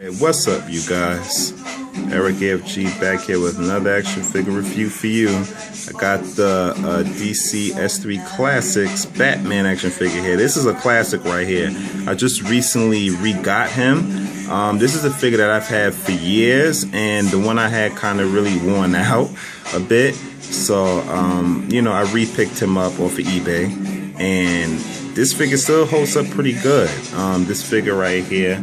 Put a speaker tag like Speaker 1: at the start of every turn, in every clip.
Speaker 1: Hey, what's up, you guys? Eric AFG back here with another action figure review for you. I got the DC S3 Classics Batman action figure here. This is a classic right here. I just recently re-got him. This is a figure that I've had for years, and the one I had kind of really worn out a bit. So, you know, I re-picked him up off of eBay, and this figure still holds up pretty good. This figure right here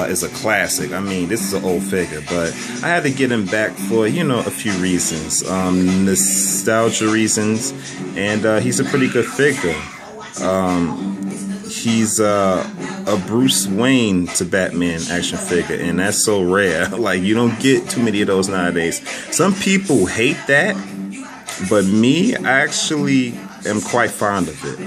Speaker 1: is a classic. I mean, this is an old figure, but I had to get him back for, you know, a few reasons. Nostalgia reasons, and he's a pretty good figure. He's a Bruce Wayne to Batman action figure, and that's so rare. Like, you don't get too many of those nowadays. Some people hate that, but me, I actually am quite fond of it.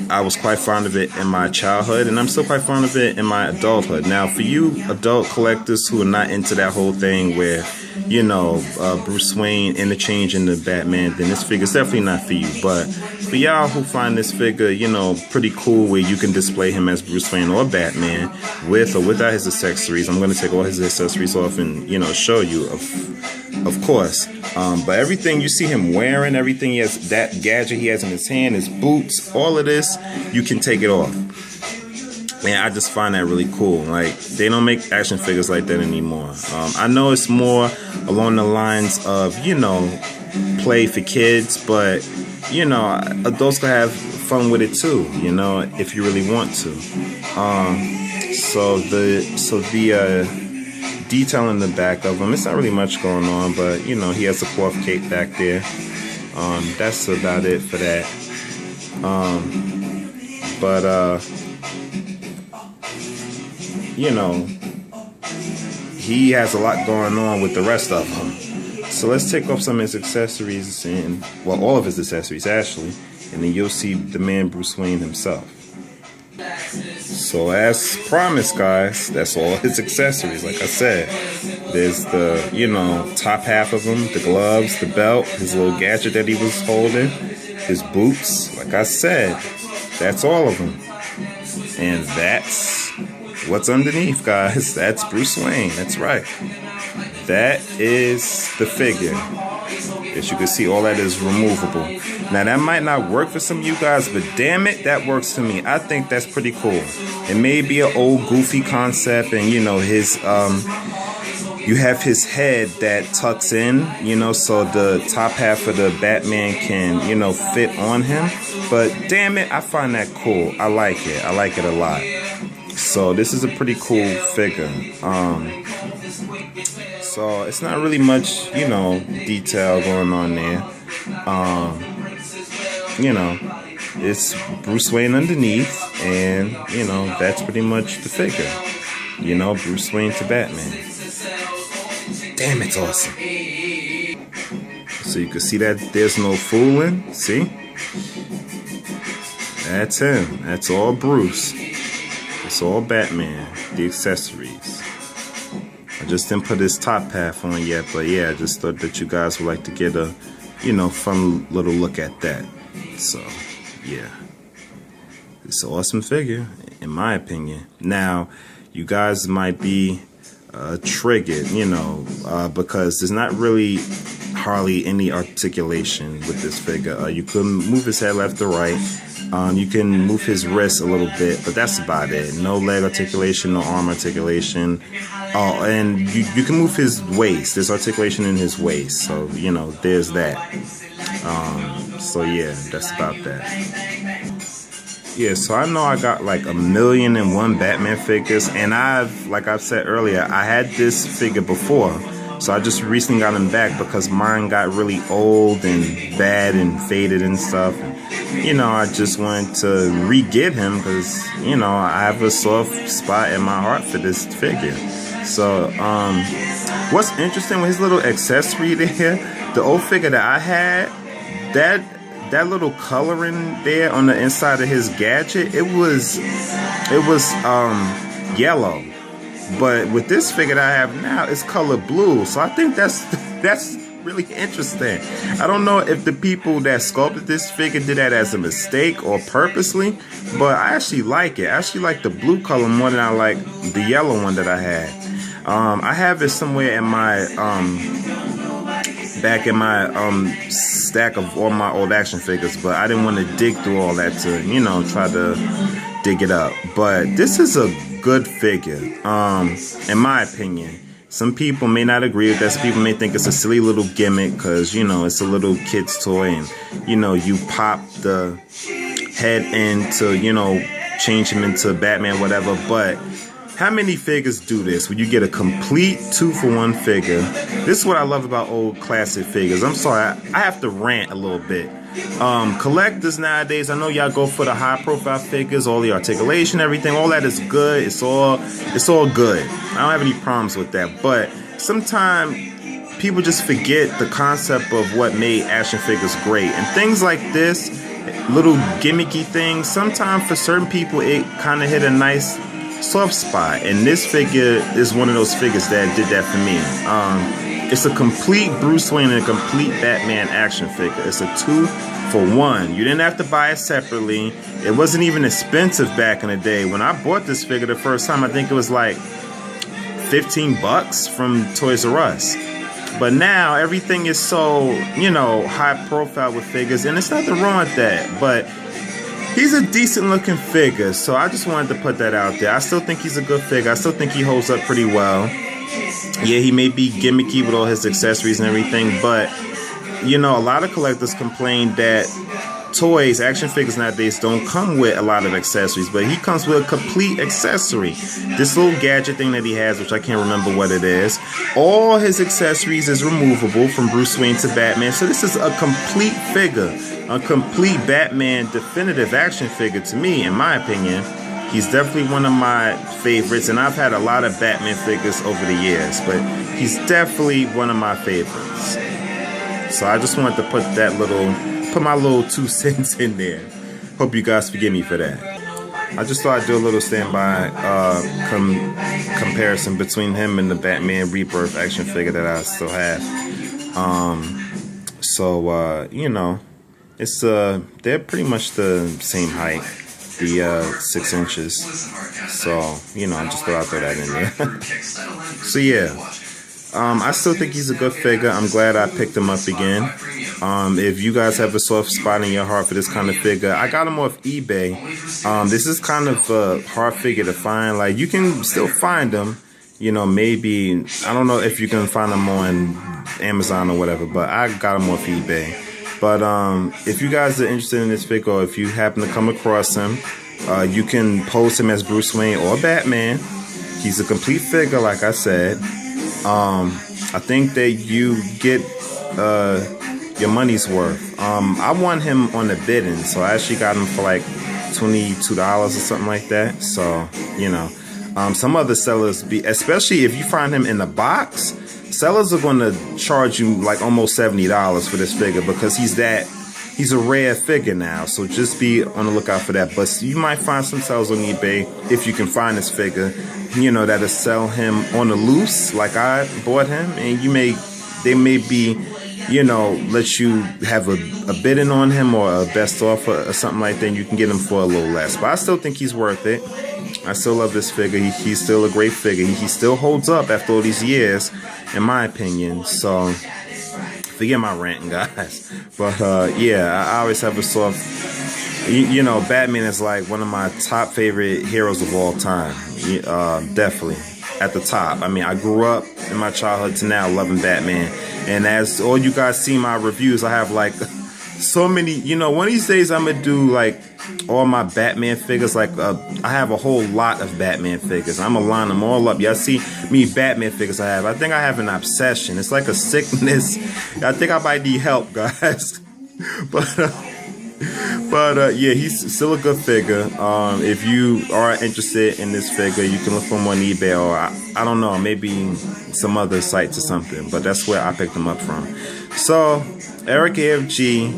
Speaker 1: I was quite fond of it in my childhood, and I'm still quite fond of it in my adulthood. Now, for you adult collectors who are not into that whole thing where, you know, Bruce Wayne interchanging the Batman, then this figure is definitely not for you. But for y'all who find this figure, you know, pretty cool, where you can display him as Bruce Wayne or Batman with or without his accessories. I'm going to take all his accessories off and, you know, show you, of course. But everything you see him wearing, everything he has, that gadget he has in his hand, his boots, all of this, you can take it off. And I just find that really cool. Like, they don't make action figures like that anymore. I know it's more along the lines of, you know, play for kids, but, you know, adults can have fun with it too, you know, if you really want to. So the detail in the back of him, it's not really much going on, but, you know, he has a cloth cape back there. That's about it for that. You know, he has a lot going on with the rest of them. So let's take off some of his accessories, and, well, all of his accessories actually, and then you'll see the man Bruce Wayne himself. So as promised, guys, that's all his accessories. Like I said, there's the, you know, top half of him, the gloves, the belt, his little gadget that he was holding, his boots. Like I said, that's all of them. And that's what's underneath, guys. That's Bruce Wayne. That's right. That is the figure. As you can see, all that is removable. Now, that might not work for some of you guys, but damn it, that works for me. I think that's pretty cool. It may be an old goofy concept, and, you know, his you have his head that tucks in, you know, so the top half of the Batman can, you know, fit on him. But damn it, I find that cool. I like it. I like it a lot. So this is a pretty cool figure. So it's not really much, you know, detail going on there. You know, it's Bruce Wayne underneath, and, you know, that's pretty much the figure. You know, Bruce Wayne to Batman. Damn, it's awesome. So you can see that there's no fooling. See? That's him. That's all Bruce. It's all Batman. The accessories. I just didn't put his top half on yet, but yeah, I just thought that you guys would like to get a, you know, fun little look at that. So, yeah. It's an awesome figure, in my opinion. Now, you guys might be triggered, you know, because there's not really hardly any articulation with this figure. You can move his head left or right. You can move his wrist a little bit, but that's about it. No leg articulation, no arm articulation. Oh, and you can move his waist. There's articulation in his waist, so, you know, there's that. So yeah, that's about that. Yeah, so I know I got like 1,000,001 Batman figures, and like I've said earlier, I had this figure before. So I just recently got him back because mine got really old and bad and faded and stuff. You know, I just wanted to re-get him because, you know, I have a soft spot in my heart for this figure. So, what's interesting with his little accessory there, the old figure that I had, that little coloring there on the inside of his gadget, it was yellow. But with this figure that I have now, it's color blue. So I think that's really interesting. I don't know if the people that sculpted this figure did that as a mistake or purposely, but I actually like it. I actually like the blue color more than I like the yellow one that I had. I have it somewhere in my back in my stack of all my old action figures, but I didn't want to dig through all that to, you know, try to dig it up. But this is a good figure, in my opinion. Some people may not agree with that. Some people may think it's a silly little gimmick because, you know, it's a little kid's toy and, you know, you pop the head in to, you know, change him into Batman, whatever. But how many figures do this when you get a complete 2-for-1 figure? This is what I love about old classic figures. I'm sorry, I have to rant a little bit. Collectors nowadays, I know y'all go for the high profile figures, all the articulation, everything, all that is good. It's all good. I don't have any problems with that. But sometimes people just forget the concept of what made action figures great. And things like this, little gimmicky things, sometimes for certain people it kind of hit a nice soft spot, and this figure is one of those figures that did that for me. It's a complete Bruce Wayne and a complete Batman action figure. It's a 2-for-1. You didn't have to buy it separately. It wasn't even expensive back in the day. When I bought this figure the first time, I think it was like 15 bucks from Toys R Us. But now everything is so, you know, high profile with figures, and there's nothing wrong with that. But he's a decent looking figure, so I just wanted to put that out there. I still think he's a good figure. I still think he holds up pretty well. Yeah, he may be gimmicky with all his accessories and everything, but, you know, a lot of collectors complain that toys, action figures nowadays don't come with a lot of accessories, but he comes with a complete accessory. This little gadget thing that he has, which I can't remember what it is, all his accessories is removable from Bruce Wayne to Batman, so this is a complete figure. A complete Batman definitive action figure to me, in my opinion. He's definitely one of my favorites, and I've had a lot of Batman figures over the years, but he's definitely one of my favorites. So I just wanted to put my little 2 cents in there. Hope you guys forgive me for that. I just thought I'd do a little standby comparison between him and the Batman Rebirth action figure that I still have. You know, it's they're pretty much the same height, the 6 inches. So, you know, I just thought I'd throw that in there. So yeah, I still think he's a good figure. I'm glad I picked him up again. If you guys have a soft spot in your heart for this kind of figure, I got him off eBay. This is kind of a hard figure to find. Like, you can still find them. You know, maybe, I don't know if you can find them on Amazon or whatever, but I got them off eBay. But if you guys are interested in this figure, or if you happen to come across him, you can post him as Bruce Wayne or Batman. He's a complete figure, like I said. I think that you get your money's worth. I won him on the bidding, so I actually got him for like $22 or something like that. So, you know, some other sellers, especially if you find him in the box, sellers are going to charge you like almost $70 for this figure, because he's a rare figure now. So just be on the lookout for that. But you might find some sellers on eBay, if you can find this figure, you know, that'll sell him on the loose, like I bought him, and they may be, you know, let you have a bidding on him or a best offer or something like that, and you can get him for a little less. But I still think he's worth it. I still love this figure. He's still a great figure. He still holds up after all these years, in my opinion. So, forget my ranting, guys. But, yeah, I always have a soft... You know, Batman is like one of my top favorite heroes of all time. Definitely at the top. I mean, I grew up in my childhood to now loving Batman. And as all you guys see my reviews, I have like so many, you know, one of these days I'm gonna do like all my Batman figures. Like I have a whole lot of Batman figures. I'm gonna line them all up. Y'all see me Batman figures I have. I think I have an obsession. It's like a sickness. I think I might need help, guys. But yeah, he's still a good figure. If you are interested in this figure, you can look for him on eBay, or I don't know, maybe some other sites or something. But that's where I picked him up from. So, Eric AFG,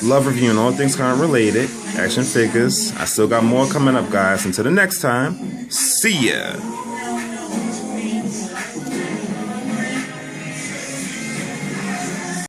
Speaker 1: love reviewing all things kind of related, action figures. I still got more coming up, guys. Until the next time, see ya.